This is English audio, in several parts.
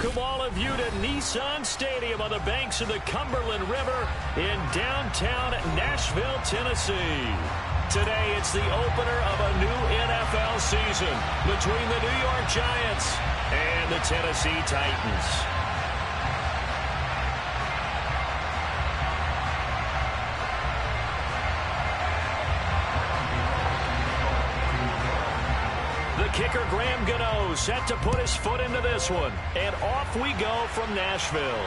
welcome all of you to Nissan Stadium on the banks of the Cumberland River in downtown Nashville, Tennessee. Today, it's the opener of a new NFL season between the New York Giants and the Tennessee Titans. Kicker Graham Gano set to put his foot into this one. And off we go from Nashville.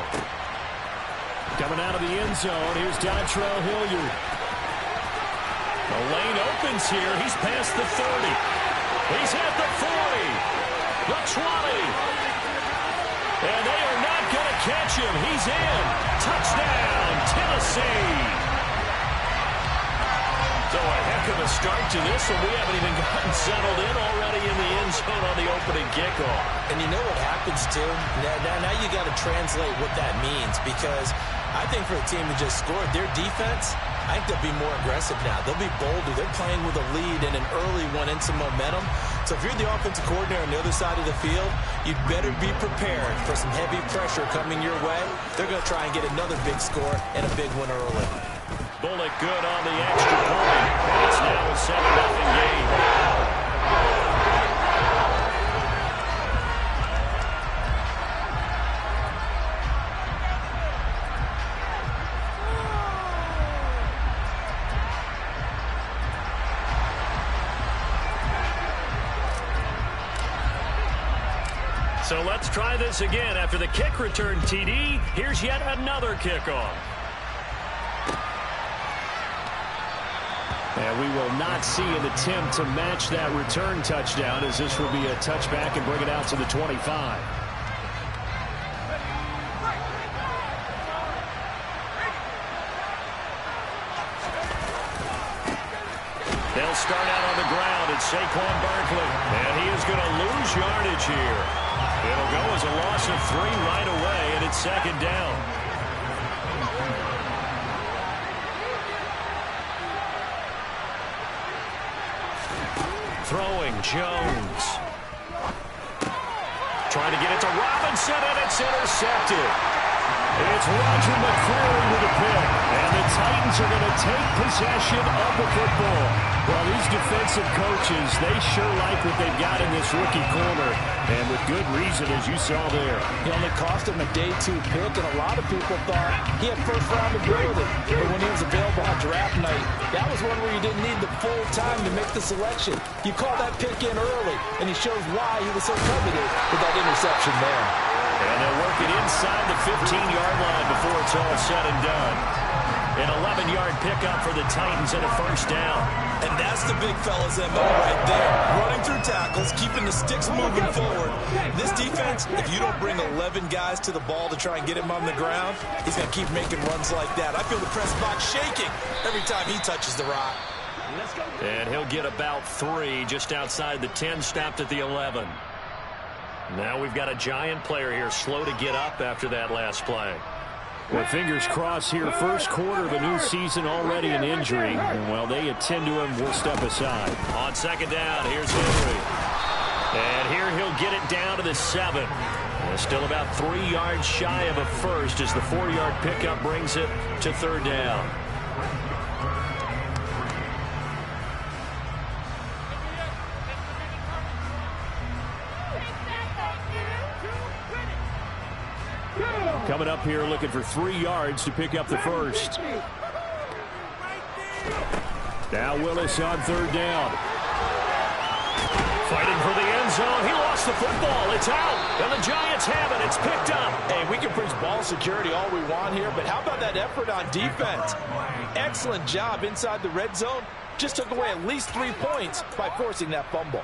Coming out of the end zone, here's Dontrell Hilliard. The lane opens here. He's past the 30. He's at the 40. The 20. And they are not going to catch him. He's in. Touchdown, Tennessee. So a heck of a start to this one. We haven't even gotten settled in already in the end zone on the opening kickoff. And you know what happens, too? Now you got to translate what that means, because I think for a team that just scored, their defense, I think they'll be more aggressive now. They'll be bolder. They're playing with a lead and an early one and some momentum. So if you're the offensive coordinator on the other side of the field, you'd better be prepared for some heavy pressure coming your way. They're going to try and get another big score and a big one early. Bullock good on the extra point. And it's now a 7-0 game. So let's try this again. After the kick return TD, here's yet another kickoff. And we will not see an attempt to match that return touchdown, as this will be a touchback and bring it out to the 25. They'll start out on the ground. It's Saquon Barkley. And he is going to lose yardage here. It'll go as a loss of 3 right away, and it's second down. Throwing, Jones. Trying to get it to Robinson, and it's intercepted. It's Roger McCreary with a pick. And the Titans are going to take possession of the football. Well, these defensive coaches, they sure like what they've got in this rookie corner. And with good reason, as you saw there. He only cost him a day 2 pick, and a lot of people thought he had first-round ability. But when he was available on draft night, that was one where you didn't need the full time to make the selection. You call that pick in early, and he shows why he was so coveted with that interception there. And they'll work it inside the 15-yard line before it's all said and done. An 11-yard pickup for the Titans and a first down. And that's the big fella's MO right there. Running through tackles, keeping the sticks moving forward. This defense, if you don't bring 11 guys to the ball to try and get him on the ground, he's going to keep making runs like that. I feel the press box shaking every time he touches the rock. And he'll get about 3 just outside the 10, stopped at the 11. Now we've got a Giant player here slow to get up after that last play. Well, fingers crossed here. First quarter of a new season, already an injury. And while they attend to him, we'll step aside. On second down, here's Henry. And here he'll get it down to the 7. And still about 3 yards shy of a first as the 4-yard pickup brings it to third down. Coming up here looking for 3 yards to pick up the first. Now Willis on third down. Fighting for the end zone. He lost the football. It's out. And the Giants have it. It's picked up. Hey, we can preach ball security all we want here, but how about that effort on defense? Excellent job inside the red zone. Just took away at least 3 points by forcing that fumble.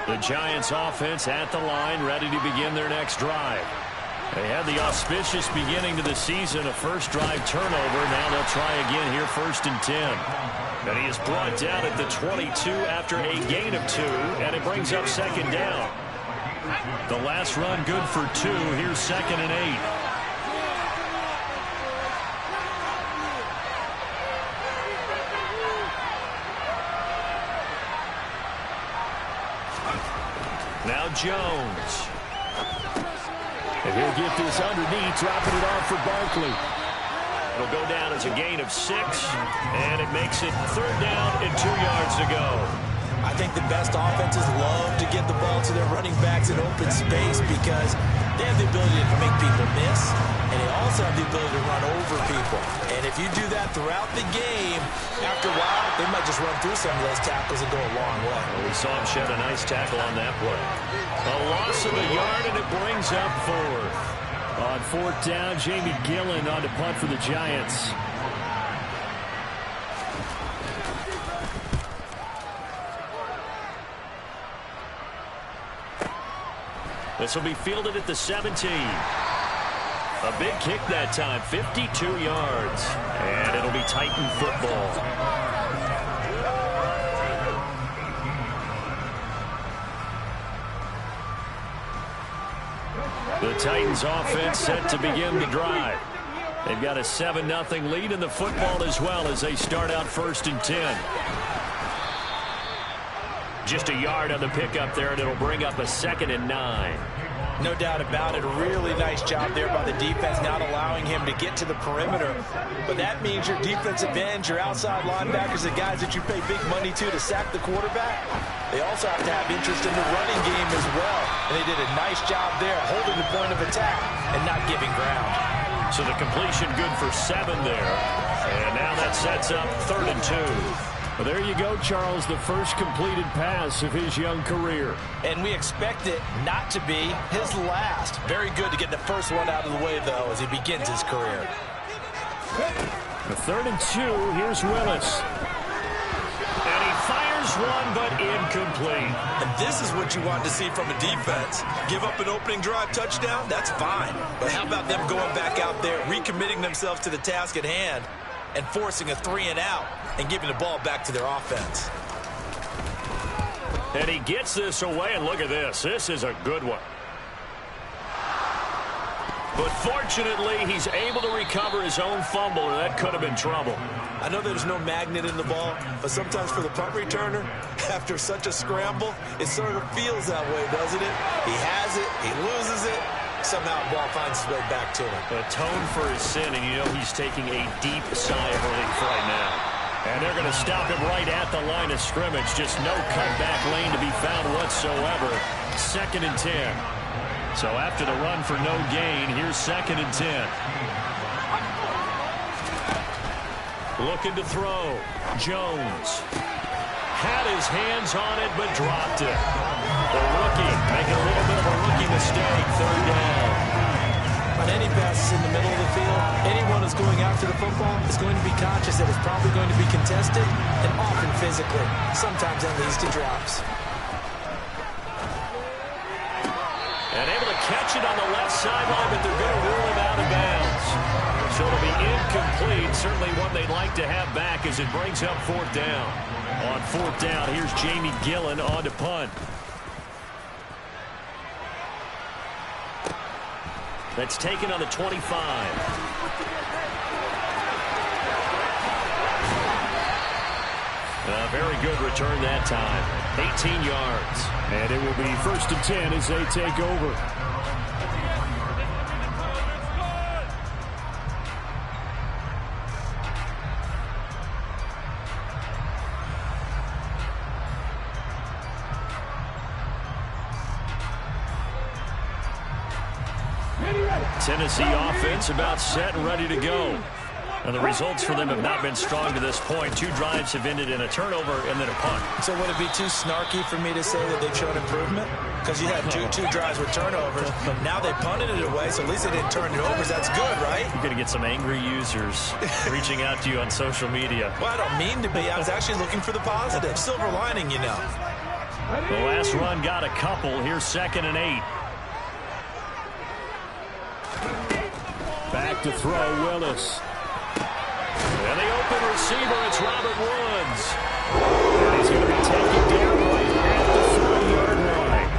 The Giants offense at the line, ready to begin their next drive. They had the auspicious beginning to the season, a first drive turnover. Now they'll try again here, 1st and 10. And he is brought down at the 22 after a gain of 2, and it brings up second down. The last run good for 2. Here's 2nd and 8. Jones. And he'll get this underneath, dropping it off for Barkley. It'll go down as a gain of 6, and it makes it 3rd down and 2 yards to go. I think the best offenses love to get the ball to their running backs in open space because they have the ability to make people miss, and they also have the ability to run over people. And if you do that throughout the game, after a while, they might just run through some of those tackles and go a long way. Well, we saw him shed a nice tackle on that play. A loss of a yard, and it brings up 4th. On 4th down, Jamie Gillen on to punt for the Giants. This will be fielded at the 17. A big kick that time, 52 yards. And it'll be Titan football. The Titans offense set to begin the drive. They've got a 7-0 lead in the football as well as they start out 1st and 10. Just a yard on the pickup there, and it'll bring up a 2nd and 9. No doubt about it. A really nice job there by the defense, not allowing him to get to the perimeter. But that means your defensive ends, your outside linebackers, the guys that you pay big money to sack the quarterback, they also have to have interest in the running game as well. And they did a nice job there holding the point of attack and not giving ground. So the completion good for 7 there. And now that sets up 3rd and 2. Well, there you go, Charles, the first completed pass of his young career. And we expect it not to be his last. Very good to get the first one out of the way, though, as he begins his career. The 3rd and 2, here's Willis. And he fires one, but incomplete. And this is what you want to see from a defense. Give up an opening drive touchdown, that's fine. But how about them going back out there, recommitting themselves to the task at hand, and forcing a 3-and-out and giving the ball back to their offense. And he gets this away, and look at this. This is a good one. But fortunately, he's able to recover his own fumble, or that could have been trouble. I know there's no magnet in the ball, but sometimes for the punt returner, after such a scramble, it sort of feels that way, doesn't it? He has it, he loses it, somehow the ball finds its way back to him. Atone for his sin, and you know he's taking a deep sigh of relief right now. And they're going to stop him right at the line of scrimmage. Just no cutback lane to be found whatsoever. 2nd and 10. So after the run for no gain, here's 2nd and 10. Looking to throw. Jones. Had his hands on it, but dropped it. The rookie making a little bit of a rookie mistake. 3rd down. On any passes in the middle of the field, anyone who's going after the football is going to be conscious that it's probably going to be contested and often physically. Sometimes that leads to drops. And able to catch it on the left sideline, but they're going to rule him out of bounds. So it'll be incomplete. Certainly one they'd like to have back as it brings up 4th down. On 4th down, here's Jamie Gillen on to punt. That's taken on the 25. A very good return that time. 18 yards. And it will be 1st and 10 as they take over. Tennessee offense about set and ready to go. And the results for them have not been strong to this point. 2 drives have ended in a turnover and then a punt. So would it be too snarky for me to say that they've shown improvement? Because you had two drives with turnovers. Now they punted it away, so at least they didn't turn it over. That's good, right? You're going to get some angry users reaching out to you on social media. Well, I don't mean to be. I was actually looking for the positive. Silver lining, you know. The last run got a couple. Here's 2nd and 8. Back to throw, Willis. And the open receiver, it's Robert Woods. And he's going to be taken down right at the 40-yard line.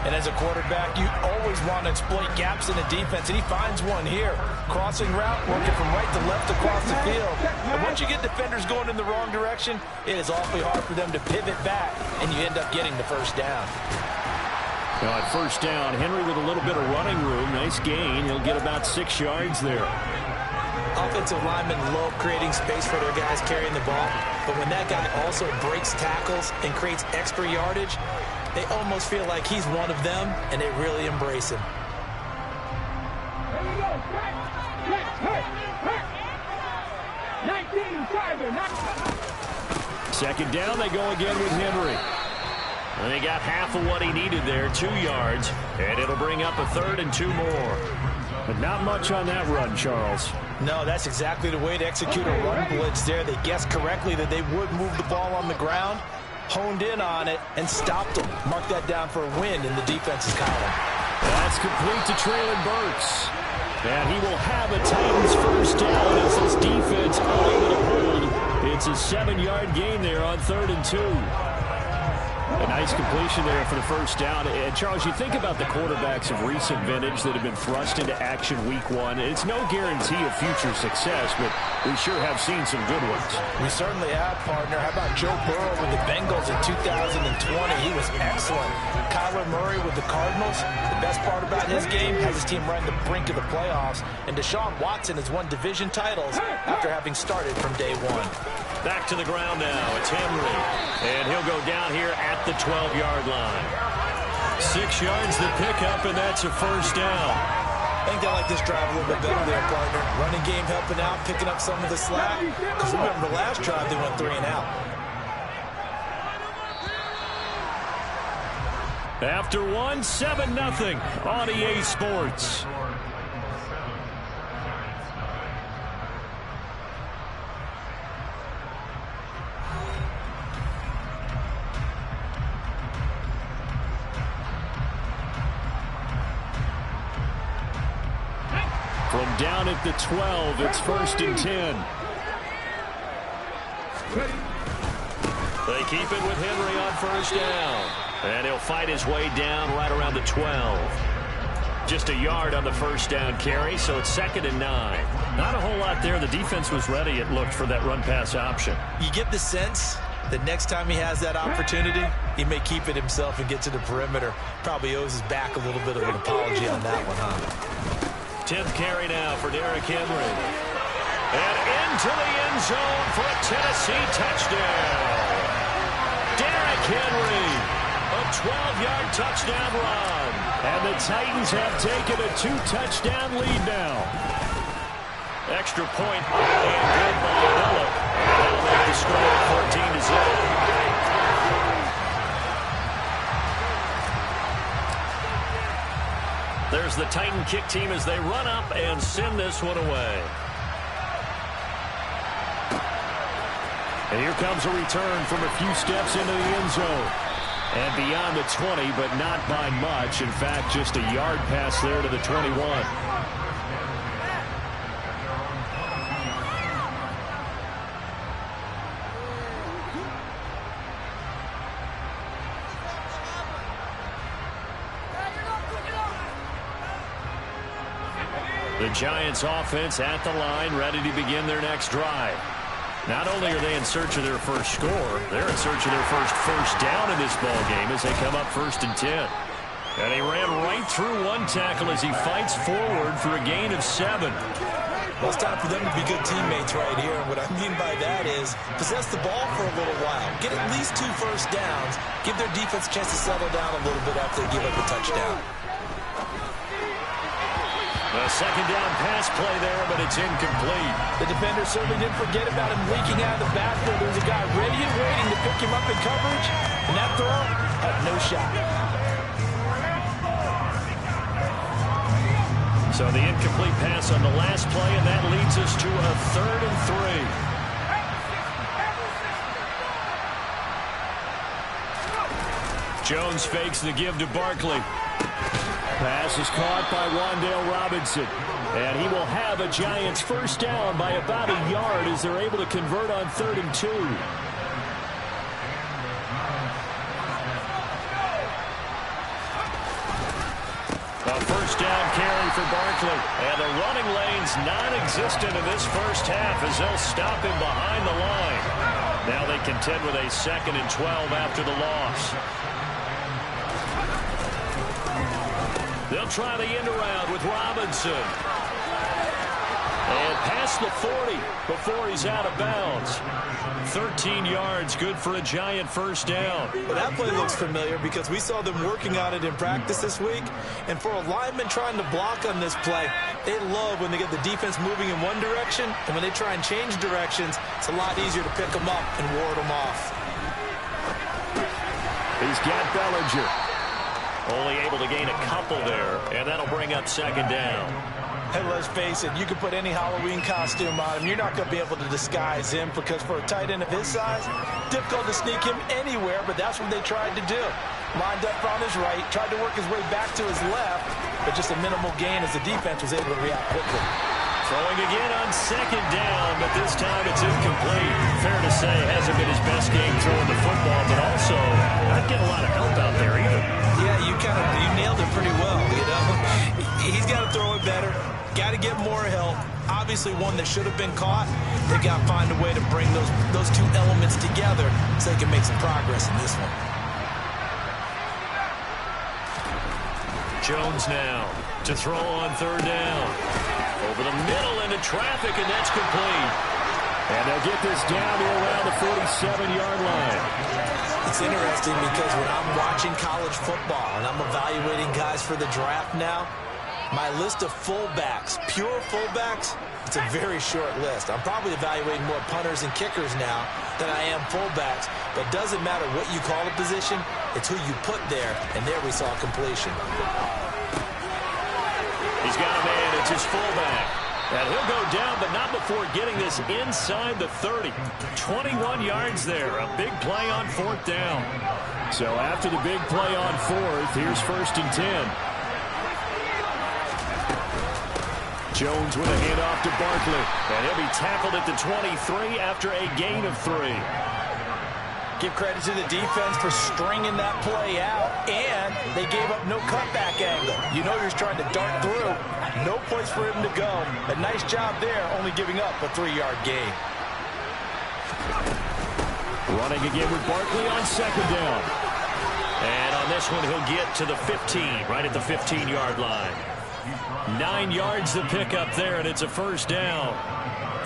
And as a quarterback, you always want to exploit gaps in the defense, and he finds one here. Crossing route, working from right to left across the field. And once you get defenders going in the wrong direction, it is awfully hard for them to pivot back, and you end up getting the 1st down. Now at first down, Henry with a little bit of running room. Nice gain. He'll get about 6 yards there. Offensive linemen love creating space for their guys carrying the ball. But when that guy also breaks tackles and creates extra yardage, they almost feel like he's one of them, and they really embrace him. Second down, they go again with Henry. And they got half of what he needed there, 2 yards. And it'll bring up a 3rd and 2 more. But not much on that run, Charles. No, that's exactly the way to execute a run blitz there. They guessed correctly that they would move the ball on the ground, honed in on it, and stopped them. Mark that down for a win in the defense's column. That's complete to Traylon Burks. And he will have a Titans first down as this defense unable to hold. It's a 7-yard gain there on 3rd and 2. A nice completion there for the first down. And, Charles, you think about the quarterbacks of recent vintage that have been thrust into action week 1. It's no guarantee of future success, but we sure have seen some good ones. We certainly have, partner. How about Joe Burrow with the Bengals in 2020? He was excellent. Kyler Murray with the Cardinals. The best part about his game has his team right on the brink of the playoffs. And Deshaun Watson has won division titles after having started from day 1. Back to the ground now. It's Henry. And he'll go down here at the 12-yard line. 6 yards the pickup, and that's a first down. I think they like this drive a little bit better there, partner. Running game helping out, picking up some of the slack. Because remember, the last drive they went 3 and out. After 1, 7-0 on EA Sports. From down at the 12, it's 1st and 10. They keep it with Henry on first down. And he'll fight his way down right around the 12. Just a yard on the first down carry, so it's 2nd and 9. Not a whole lot there. The defense was ready, it looked, for that run-pass option. You get the sense that next time he has that opportunity, he may keep it himself and get to the perimeter. Probably owes his back a little bit of an apology on that one, huh? 10th carry now for Derrick Henry. And into the end zone for a Tennessee touchdown. Derrick Henry, a 12-yard touchdown run. And the Titans have taken a 2-touchdown lead now. Extra point and good by Miller. And they'll make the score 14-0. There's the Titan kick team as they run up and send this one away. And here comes a return from a few steps into the end zone. And beyond the 20, but not by much. In fact, just a yard pass there to the 21. The Giants offense at the line, ready to begin their next drive. Not only are they in search of their first score, they're in search of their first down in this ball game as they come up 1st and 10. And he ran right through one tackle as he fights forward for a gain of 7. Well, it's time for them to be good teammates right here. And what I mean by that is possess the ball for a little while. Get at least 2 first downs. Give their defense a chance to settle down a little bit after they give up a touchdown. A second down pass play there, but it's incomplete. The defender certainly didn't forget about him leaking out of the backfield. There's a guy ready and waiting to pick him up in coverage, and that throw had no shot. So the incomplete pass on the last play, and that leads us to a 3rd and 3. Jones fakes the give to Barkley. Pass is caught by Wan'Dale Robinson. And he will have a Giants first down by about a yard as they're able to convert on 3rd and 2. A first down carry for Barkley. And the running lane's non-existent in this first half as they'll stop him behind the line. Now they contend with a 2nd and 12 after the loss. They'll try the end around with Robinson. And past the 40 before he's out of bounds. 13 yards, good for a Giant first down. Well, that play looks familiar because we saw them working on it in practice this week. And for a lineman trying to block on this play, they love when they get the defense moving in one direction. And when they try and change directions, it's a lot easier to pick them up and ward them off. He's got Bellinger. Only able to gain a couple there, and that'll bring up second down. And let's face it, you can put any Halloween costume on him. You're not going to be able to disguise him because for a tight end of his size, difficult to sneak him anywhere, but that's what they tried to do. Lined up on his right, tried to work his way back to his left, but just a minimal gain as the defense was able to react quickly. Throwing again on second down, but this time it's incomplete. Fair to say, hasn't been his best game throwing the football, but also not getting a lot of help out there either. Yeah, you nailed it pretty well, you know. He's got to throw it better. Got to get more help. Obviously one that should have been caught. They've got to find a way to bring those two elements together so they can make some progress in this one. Jones now to throw on third down. Over the middle into traffic, and that's complete. And they'll get this down to around the 47-yard line. It's interesting because when I'm watching college football and I'm evaluating guys for the draft now, my list of fullbacks, pure fullbacks, it's a very short list. I'm probably evaluating more punters and kickers now than I am fullbacks. But it doesn't matter what you call a position, it's who you put there, and there we saw completion. He's got a man, it's his fullback. And he'll go down, but not before getting this inside the 30. 21 yards there, a big play on fourth down. So after the big play on fourth, here's 1st and 10. Jones with a handoff to Barkley. And he'll be tackled at the 23 after a gain of 3. Give credit to the defense for stringing that play out, and they gave up no cutback angle. You know he's trying to dart through. No place for him to go. A nice job there, only giving up a 3-yard gain. Running again with Barkley on second down. And on this one, he'll get to the 15, right at the 15-yard line. 9 yards to pick up there, and it's a first down.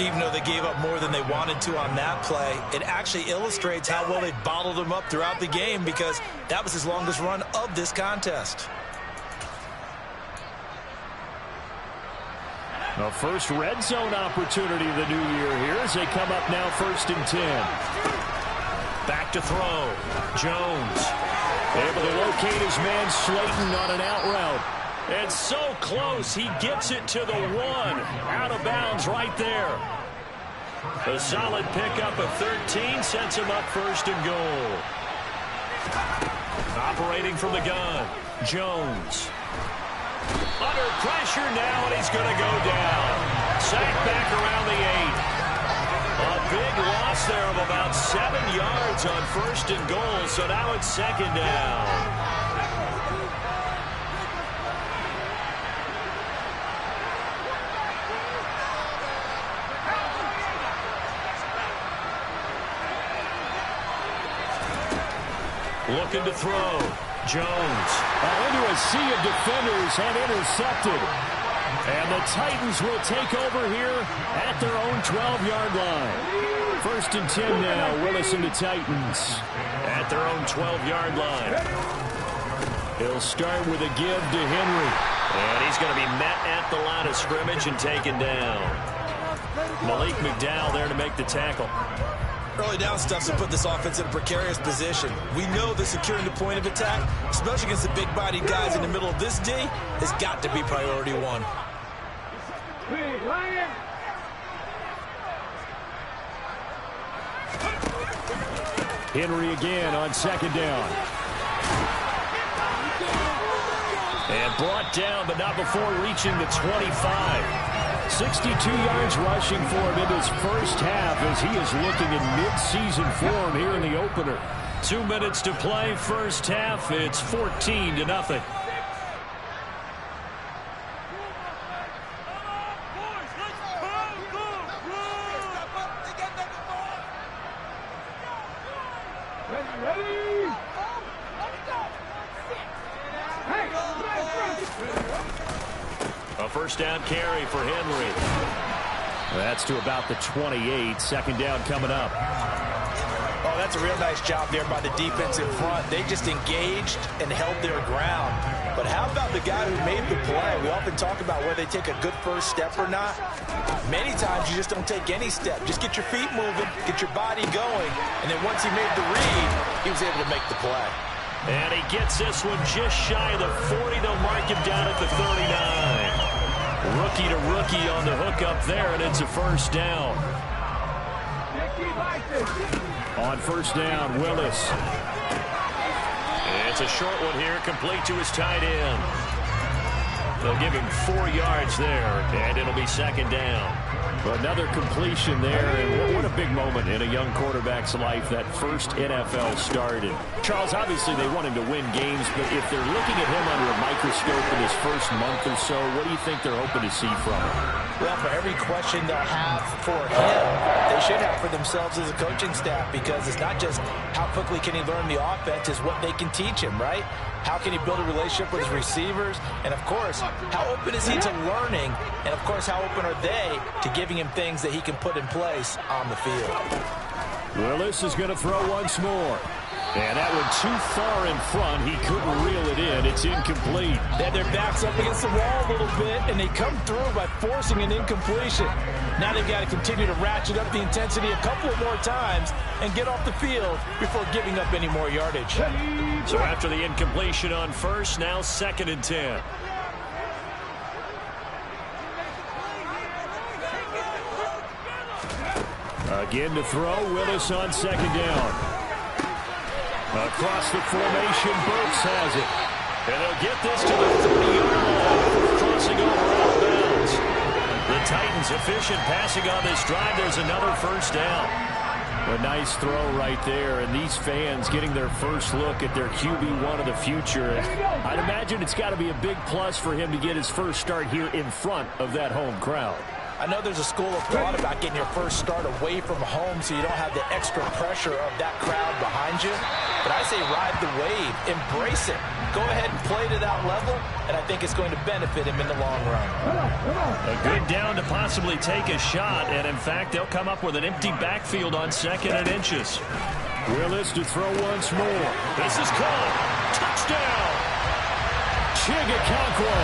Even though they gave up more than they wanted to on that play, it actually illustrates how well they bottled him up throughout the game because that was his longest run of this contest. A first red zone opportunity of the new year here as they come up now 1st and 10. Back to throw. Jones able to locate his man Slayton on an out route. And so close, he gets it to the 1. Out of bounds right there. A solid pickup of 13 sets him up 1st and goal. Operating from the gun, Jones. Under pressure now, and he's going to go down. Sacked back around the 8. A big loss there of about 7 yards on 1st and goal, so now it's 2nd down. Looking to throw. Jones. Into a sea of defenders and intercepted. And the Titans will take over here at their own 12-yard line. 1st and 10 now. Willis and the Titans. At their own 12-yard line. He'll start with a give to Henry. And he's going to be met at the line of scrimmage and taken down. Malik McDowell there to make the tackle. Early down stuff to put this offense in a precarious position. We know that securing the point of attack, especially against the big-bodied guys in the middle of this D, has got to be priority 1. Henry again on second down. And brought down, but not before reaching the 25. 62 yards rushing for him in his first half as he is looking in mid-season form here in the opener. 2 minutes to play, first half. It's 14-0. first down carry for Henry. That's to about the 28. Second down coming up. Oh, that's a real nice job there by the defense in front. They just engaged and held their ground. But how about the guy who made the play? We often talk about whether they take a good first step or not. Many times you just don't take any step. Just get your feet moving, get your body going, and then once he made the read, he was able to make the play. And he gets this one just shy of the 40. They'll mark him down at the 39. Rookie to rookie on the hook up there, and it's a first down. On first down, Willis. It's a short one here, complete to his tight end. They'll give him 4 yards there, and it'll be second down. Another completion there, and what a big moment in a young quarterback's life, that first NFL start. And Charles, obviously they want him to win games, but if they're looking at him under a microscope in his first month or so, what do you think they're hoping to see from him? Well, for every question they'll have for him, they should have for themselves as a coaching staff, because it's not just how quickly can he learn the offense, it's what they can teach him, right? How can he build a relationship with his receivers? And, of course, how open is he to learning? And, of course, how open are they to giving him things that he can put in place on the field? Willis is going to throw once more. And that one too far in front. He couldn't reel it in. It's incomplete. They had their backs up against the wall a little bit, and they come through by forcing an incompletion. Now they've got to continue to ratchet up the intensity a couple of more times and get off the field before giving up any more yardage. So after the incompletion on first, now 2nd and 10. Again to throw. Willis on second down. Across the formation, Burks has it. And they'll get this to the 30-yard line, crossing over out of bounds. The Titans efficient passing on this drive. There's another first down. A nice throw right there, and these fans getting their first look at their QB1 of the future. I'd imagine it's got to be a big plus for him to get his first start here in front of that home crowd. I know there's a school of thought about getting your first start away from home so you don't have the extra pressure of that crowd behind you. But I say ride the wave, embrace it. Go ahead and play to that level, and I think it's going to benefit him in the long run. A good down to possibly take a shot, and in fact, they'll come up with an empty backfield on 2nd and inches. Willis to throw once more. This is caught. Touchdown! Chigakonkwo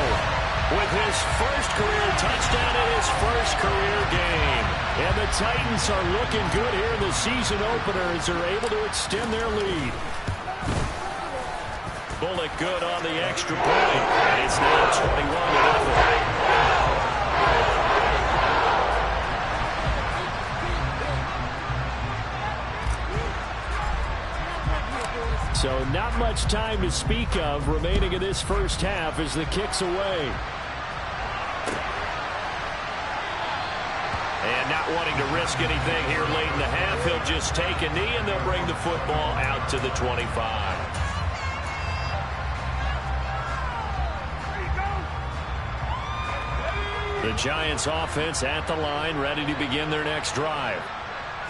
with his first career touchdown in his first career game. And the Titans are looking good here in the season opener as they're able to extend their lead. Bullock good on the extra point. And it's now 21-0. So not much time to speak of remaining in this first half as the kick's away. And not wanting to risk anything here late in the half, he'll just take a knee and they'll bring the football out to the 25. The Giants offense at the line, ready to begin their next drive.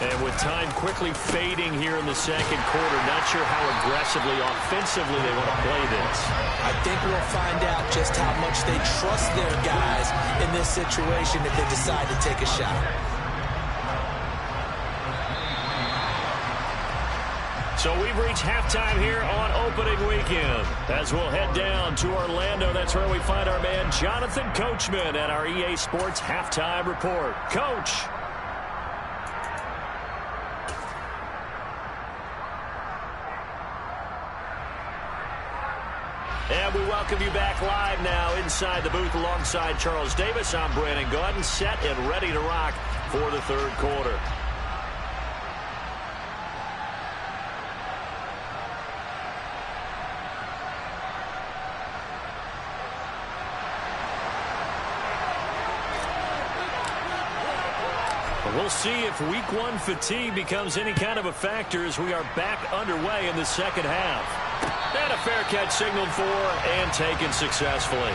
And with time quickly fading here in the second quarter, not sure how aggressively, offensively they want to play this. I think we'll find out just how much they trust their guys in this situation if they decide to take a shot. So we've reached halftime here on opening weekend. As we'll head down to Orlando, that's where we find our man Jonathan Coachman at our EA Sports Halftime Report. Coach. And we welcome you back live now inside the booth alongside Charles Davis. I'm Brandon Gaudin, set and ready to rock for the third quarter. We'll see if week one fatigue becomes any kind of a factor as we are back underway in the second half. And a fair catch signaled for and taken successfully.